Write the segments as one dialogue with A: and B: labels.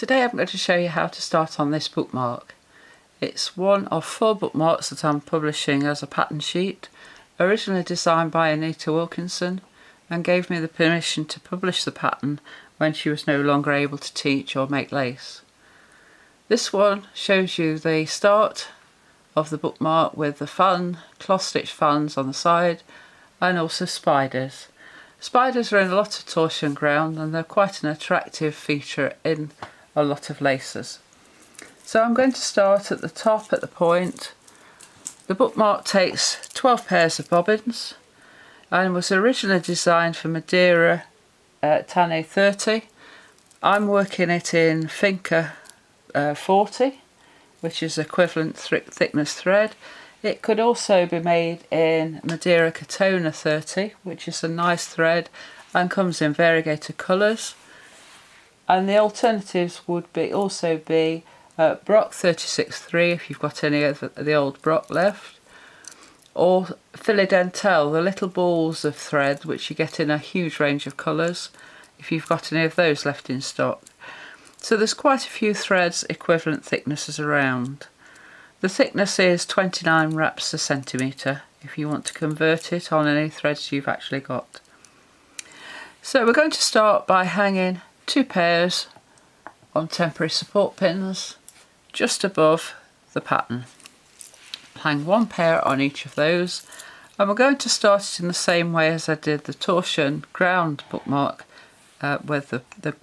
A: Today I'm going to show you how to start on this bookmark. It's one of 4 bookmarks that I'm publishing as a pattern sheet, originally designed by Anita Wilkinson, and gave me the permission to publish the pattern when she was no longer able to teach or make lace. This one shows you the start of the bookmark with the cloth stitch fans on the side, and also spiders. Spiders are in a lot of torchon ground and they're quite an attractive feature in a lot of laces. So I'm going to start at the top at the point. The bookmark takes 12 pairs of bobbins and was originally designed for Madeira Tane 30. I'm working it in Finca 40, which is equivalent thickness thread. It could also be made in Madeira Katona 30, which is a nice thread and comes in variegated colours. And the alternatives would also be Brock 36-3 if you've got any of the old Brock left, or filet dentelle, the little balls of thread which you get in a huge range of colours, if you've got any of those left in stock. So there's quite a few threads equivalent thicknesses around. The thickness is 29 wraps a centimetre if you want to convert it on any threads you've actually got. So we're going to start by hanging 2 pairs on temporary support pins just above the pattern. Hang 1 pair on each of those, and we're going to start it in the same way as I did the torchon ground bookmark, with the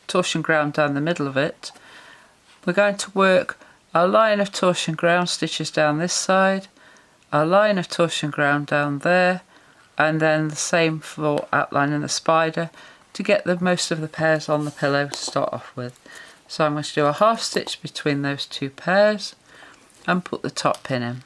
A: torchon ground down the middle of it. We're going to work a line of torchon ground stitches down this side, a line of torchon ground down there, and then the same for outlining the spider to get most of the pairs on the pillow to start off with. So I'm going to do a half stitch between those 2 pairs and put the top pin in.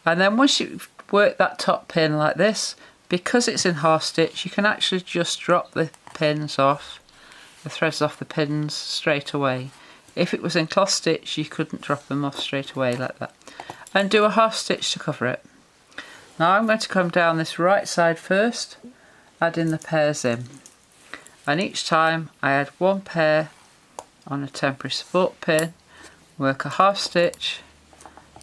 A: And then once you've worked that top pin like this, because it's in half stitch, you can actually just drop the pins off, the threads off the pins straight away. If it was in cloth stitch, you couldn't drop them off straight away like that. And do a half stitch to cover it. Now I'm going to come down this right side first, adding the pairs in. And each time I add 1 pair on a temporary support pin, work a half stitch,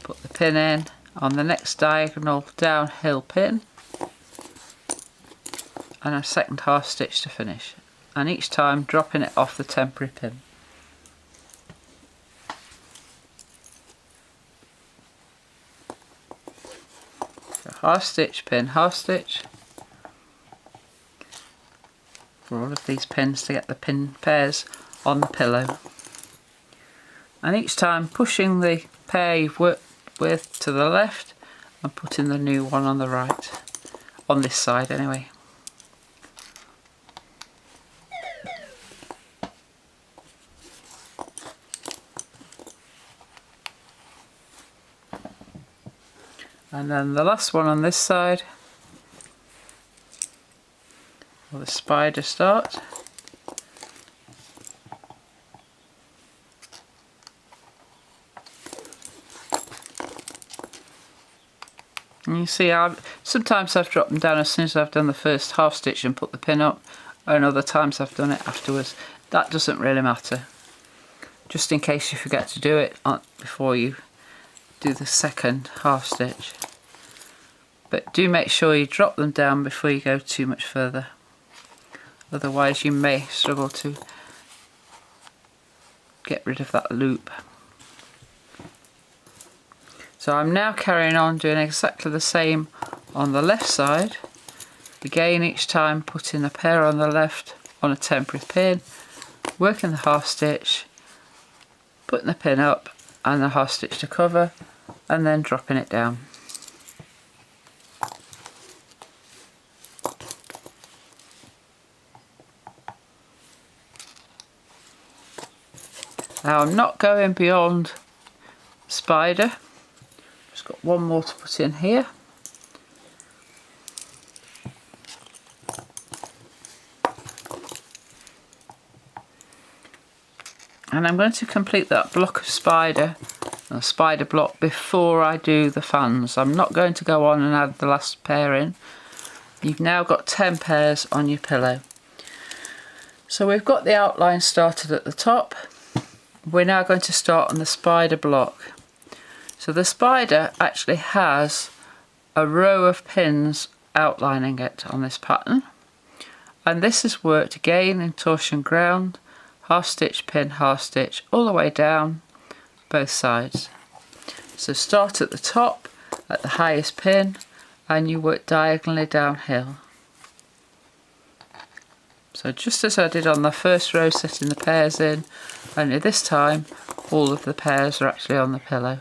A: put the pin in on the next diagonal downhill pin, and a second half stitch to finish. And each time dropping it off the temporary pin. Half stitch, pin, half stitch for all of these pins to get the pin pairs on the pillow, and each time pushing the pair you've worked with to the left and putting the new one on the right, on this side anyway. And then the last one on this side, will the spider start. And you see, sometimes I've dropped them down as soon as I've done the first half stitch and put the pin up, and other times I've done it afterwards. That doesn't really matter, just in case you forget to do it before you do the second half stitch. But do make sure you drop them down before you go too much further, otherwise you may struggle to get rid of that loop. So I'm now carrying on doing exactly the same on the left side, again each time putting a pair on the left on a temporary pin, working the half stitch, putting the pin up and the half stitch to cover, and then dropping it down. Now I'm not going beyond spider, just got 1 more to put in here. And I'm going to complete that block of spider, a spider block, before I do the fans. I'm not going to go on and add the last pair in. You've now got 10 pairs on your pillow. So we've got the outline started at the top. We're now going to start on the spider block. So the spider actually has a row of pins outlining it on this pattern, and this is worked again in torsion ground, half stitch, pin, half stitch, all the way down both sides. So start at the top at the highest pin and you work diagonally downhill. So just as I did on the first row, setting the pairs in, only this time all of the pairs are actually on the pillow.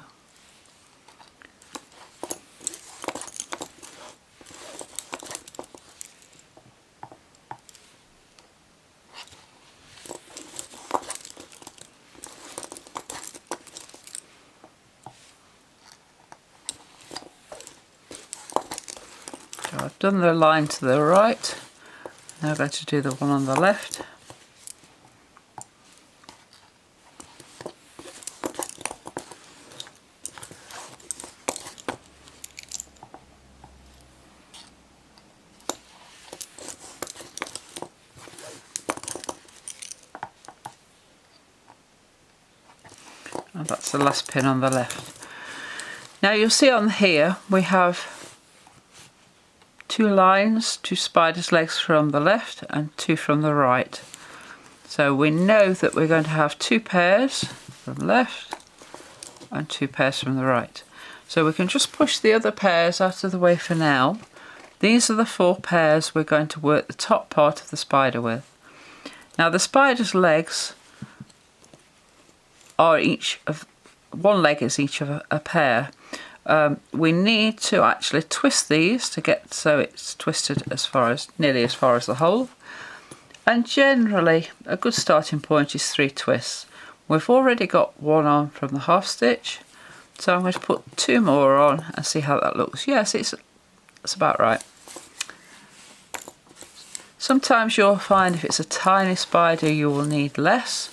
A: So I've done the line to the right. Now I'm going to do the one on the left. And that's the last pin on the left. Now you'll see on here we have two lines, two spider's legs from the left and two from the right. So we know that we're going to have two pairs from the left and two pairs from the right. So we can just push the other pairs out of the way for now. These are the four pairs we're going to work the top part of the spider with. Now the spider's legs are each of, one leg is each of a pair. We need to actually twist these to get so it's twisted as far as, nearly as far as the hole. And generally a good starting point is 3 twists. We've already got one on from the half stitch, so I'm going to put 2 more on and see how that looks. Yes, it's about right. Sometimes you'll find if it's a tiny spider you will need less,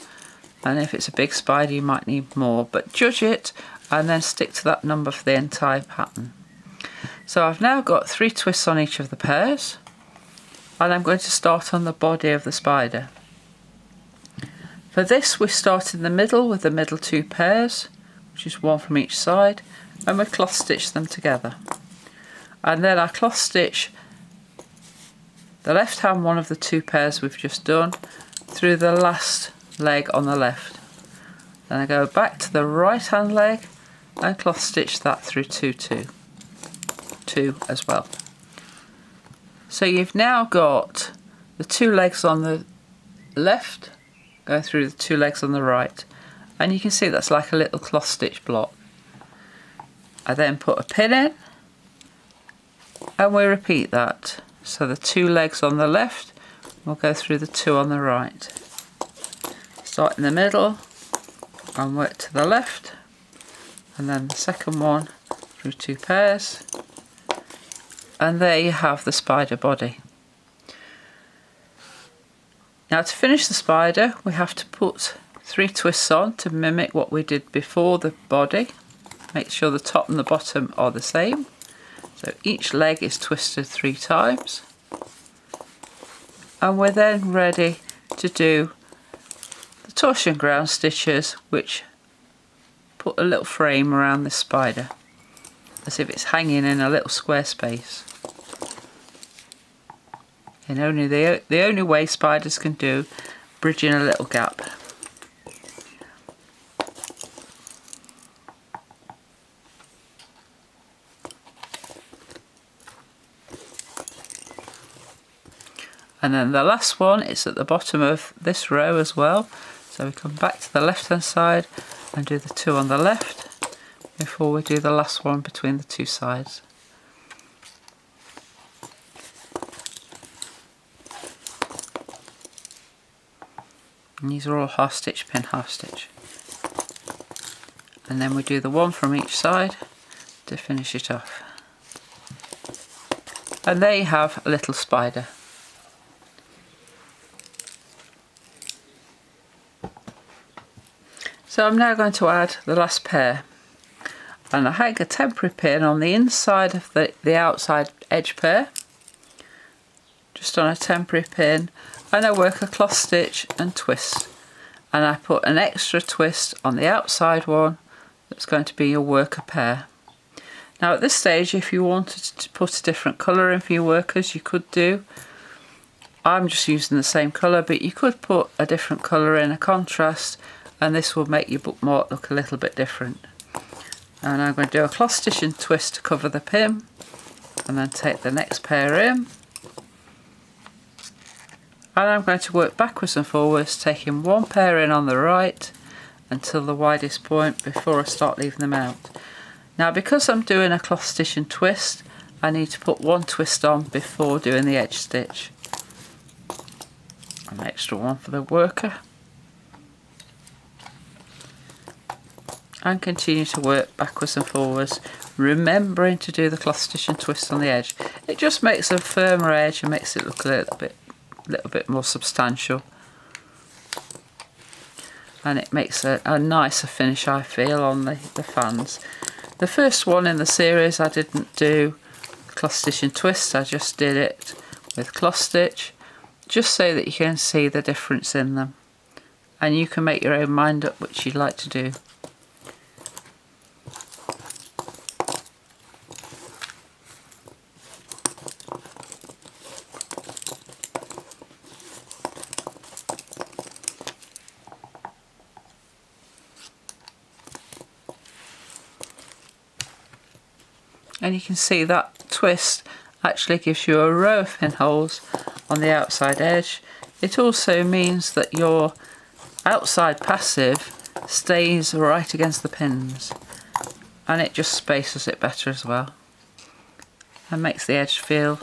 A: and if it's a big spider you might need more, but judge it and then stick to that number for the entire pattern. So I've now got 3 twists on each of the pairs, and I'm going to start on the body of the spider. For this we start in the middle with the middle 2 pairs, which is 1 from each side, and we cloth stitch them together. And then I cloth stitch the left hand one of the 2 pairs we've just done through the last leg on the left. Then I go back to the right hand leg and cloth stitch that through 2 as well. So you've now got the 2 legs on the left going through the 2 legs on the right, and you can see that's like a little cloth stitch block. I then put a pin in and we repeat that. So the 2 legs on the left will go through the 2 on the right. Start in the middle and work to the left, and then the second one through 2 pairs, and there you have the spider body. Now to finish the spider we have to put 3 twists on to mimic what we did before the body. Make sure the top and the bottom are the same. So each leg is twisted 3 times, and we're then ready to do the torsion ground stitches, which put a little frame around the spider as if it's hanging in a little square space. And the only way spiders can do, bridging a little gap. And then the last one is at the bottom of this row as well. So we come back to the left hand side and do the 2 on the left before we do the last one between the 2 sides. And these are all half stitch, pin, half stitch. And then we do the 1 from each side to finish it off. And there you have a little spider. So I'm now going to add the last pair, and I hang a temporary pin on the inside of the outside edge pair, just on a temporary pin, and I work a cloth stitch and twist, and I put an extra twist on the outside one that's going to be your worker pair. Now at this stage, if you wanted to put a different colour in for your workers, you could do. I'm just using the same colour, but you could put a different colour in, a contrast, and this will make your bookmark look a little bit different. And I'm going to do a cloth stitch and twist to cover the pin, and then take the next pair in. And I'm going to work backwards and forwards, taking one pair in on the right until the widest point before I start leaving them out. Now because I'm doing a cloth stitch and twist, I need to put one twist on before doing the edge stitch. An extra one for the worker. And continue to work backwards and forwards, remembering to do the cloth stitch and twist on the edge. It just makes a firmer edge and makes it look a little bit more substantial. And it makes a nicer finish, I feel, on the fans. The first one in the series I didn't do cloth stitch and twist, I just did it with cloth stitch, just so that you can see the difference in them. And you can make your own mind up which you'd like to do. And you can see that twist actually gives you a row of pinholes on the outside edge. It also means that your outside passive stays right against the pins, and it just spaces it better as well, and makes the edge feel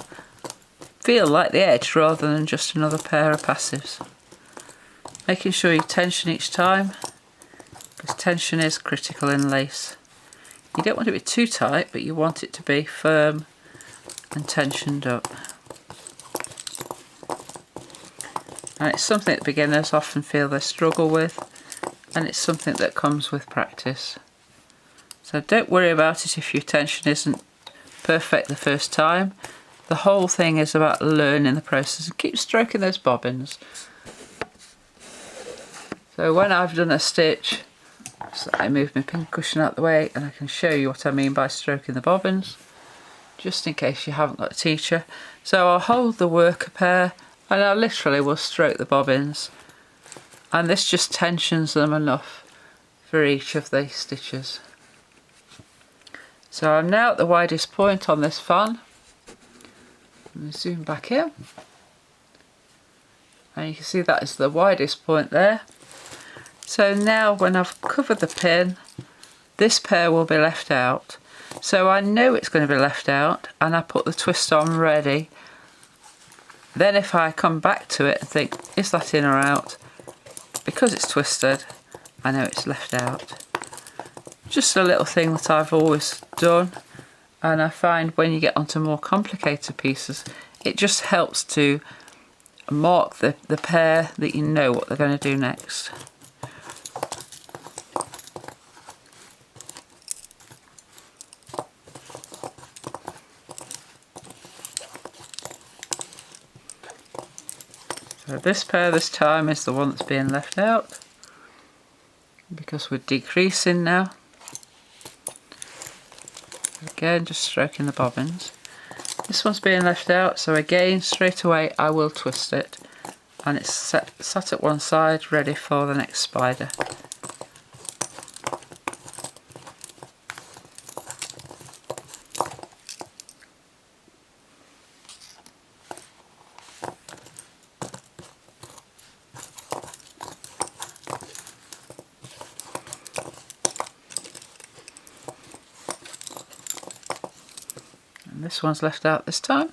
A: like the edge rather than just another pair of passives. Making sure you tension each time, because tension is critical in lace. You don't want it to be too tight, but you want it to be firm and tensioned up. And it's something that beginners often feel they struggle with, and it's something that comes with practice. So don't worry about it if your tension isn't perfect the first time. The whole thing is about learning the process, and keep stroking those bobbins. So when I've done a stitch, so I move my pin cushion out the way and I can show you what I mean by stroking the bobbins, just in case you haven't got a teacher. So I'll hold the worker pair and I literally will stroke the bobbins, and this just tensions them enough for each of the stitches. So I'm now at the widest point on this fan. Let me zoom back in, and you can see that is the widest point there. So now when I've covered the pin, this pair will be left out. So I know it's going to be left out, and I put the twist on ready. Then if I come back to it and think, is that in or out? Because it's twisted, I know it's left out. Just a little thing that I've always done, and I find when you get onto more complicated pieces, it just helps to mark the pair that you know what they're going to do next. So this pair this time is the one that's being left out, because we're decreasing now. Again, just stroking the bobbins. This one's being left out, so again, straight away I will twist it, and it's sat at one side, ready for the next spider. And this one's left out this time.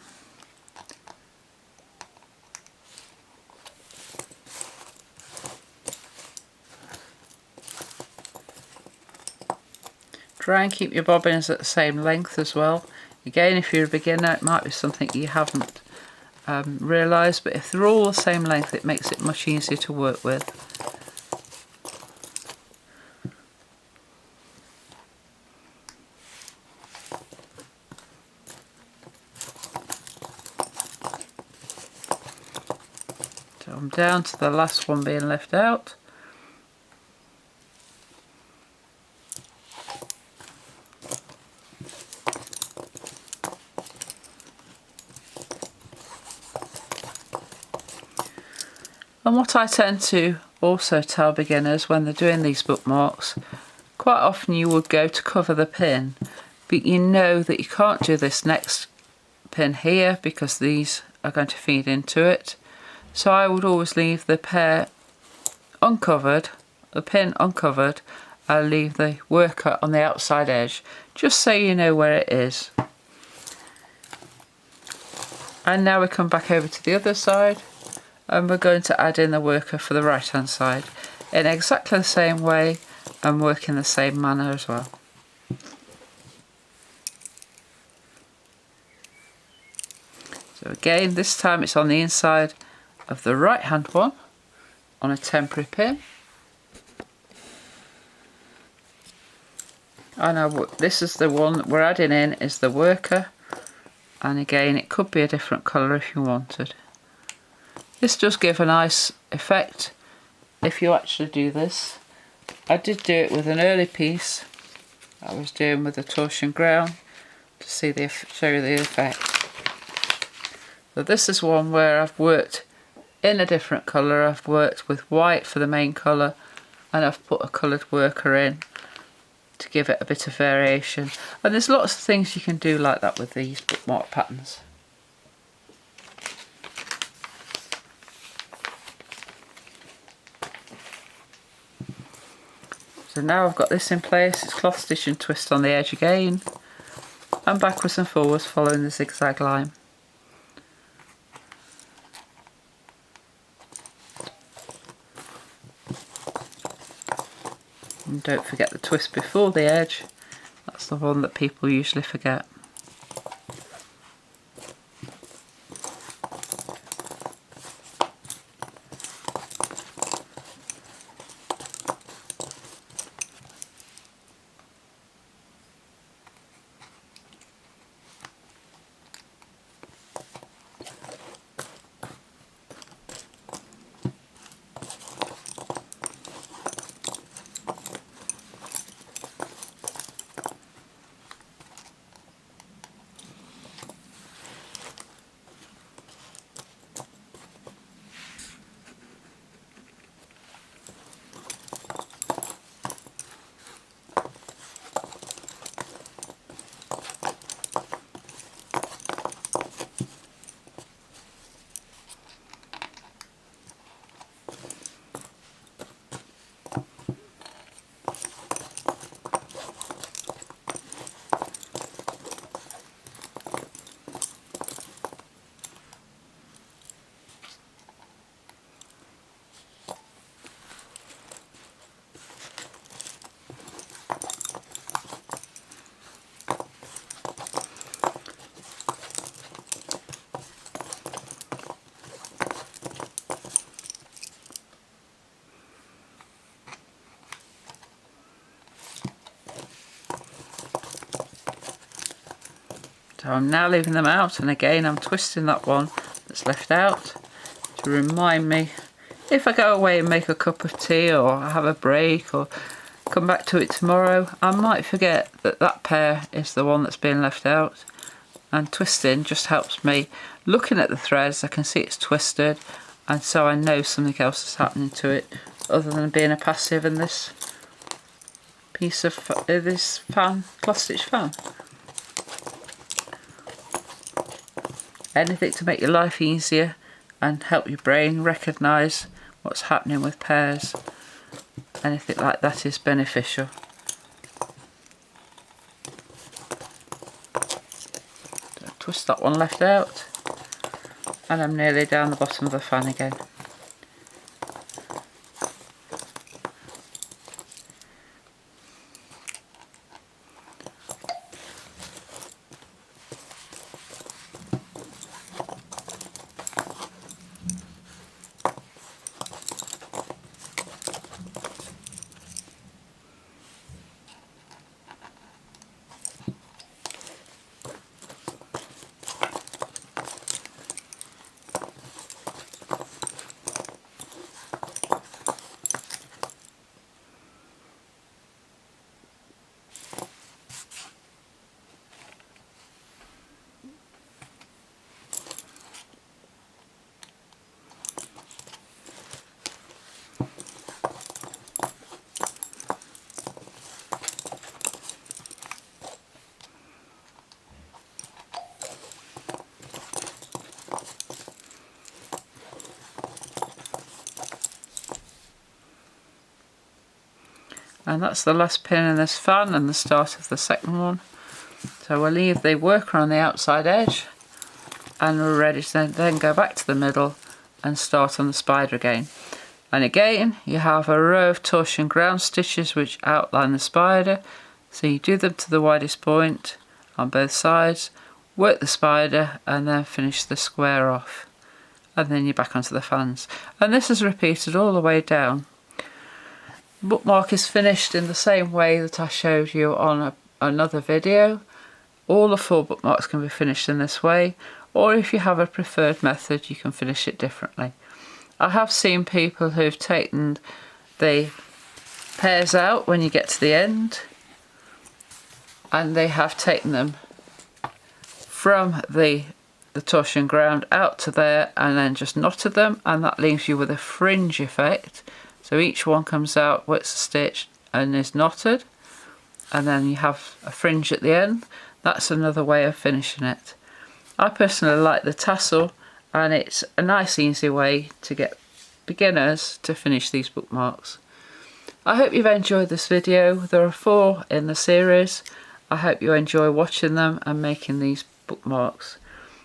A: Try and keep your bobbins at the same length as well. Again, if you're a beginner, it might be something you haven't realised, but if they're all the same length, it makes it much easier to work with. So I'm down to the last one being left out. And what I tend to also tell beginners when they're doing these bookmarks, quite often you would go to cover the pin, but you know that you can't do this next pin here because these are going to feed into it. So I would always leave the pair uncovered, the pin uncovered. I'll leave the worker on the outside edge, just so you know where it is. And now we come back over to the other side, and we're going to add in the worker for the right hand side in exactly the same way and work in the same manner as well. So again, this time it's on the inside of the right hand one on a temporary pin. And this is the one that we're adding in, is the worker, and again it could be a different colour if you wanted. This does give a nice effect if you actually do this. I did do it with an early piece I was doing with the Torchon ground to show you the effect. So this is one where I've worked in a different colour. I've worked with white for the main colour, and I've put a coloured worker in to give it a bit of variation. And there's lots of things you can do like that with these bookmark patterns. So now I've got this in place, it's cloth stitch and twist on the edge again, and backwards and forwards following the zigzag line. And don't forget the twist before the edge, that's the one that people usually forget. So I'm now leaving them out, and again I'm twisting that one that's left out to remind me if I go away and make a cup of tea or have a break or come back to it tomorrow, I might forget that that pair is the one that's been left out. And twisting just helps me. Looking at the threads, I can see it's twisted, and so I know something else is happening to it other than being a passive in this piece of this fan, cloth stitch fan. Anything to make your life easier and help your brain recognise what's happening with pairs. Anything like that is beneficial. So twist that one left out, and I'm nearly down the bottom of the fan again. and that's the last pin in this fan and the start of the second one. So we'll leave the worker on the outside edge, and we're ready to then go back to the middle and start on the spider again. And again, you have a row of torsion ground stitches which outline the spider, so you do them to the widest point on both sides, work the spider, and then finish the square off, and then you're back onto the fans. And this is repeated all the way down. Bookmark is finished in the same way that I showed you on another video. All the 4 bookmarks can be finished in this way, or if you have a preferred method you can finish it differently. I have seen people who've taken the pairs out when you get to the end, and they have taken them from the torsion ground out to there and then just knotted them, and that leaves you with a fringe effect. So each one comes out, works a stitch and is knotted, and then you have a fringe at the end. That's another way of finishing it. I personally like the tassel, and it's a nice easy way to get beginners to finish these bookmarks. I hope you've enjoyed this video. There are 4 in the series. I hope you enjoy watching them and making these bookmarks.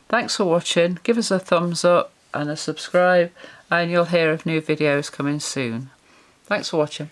A: Thanks for watching. Give us a thumbs up and a subscribe, and you'll hear of new videos coming soon. Thanks for watching.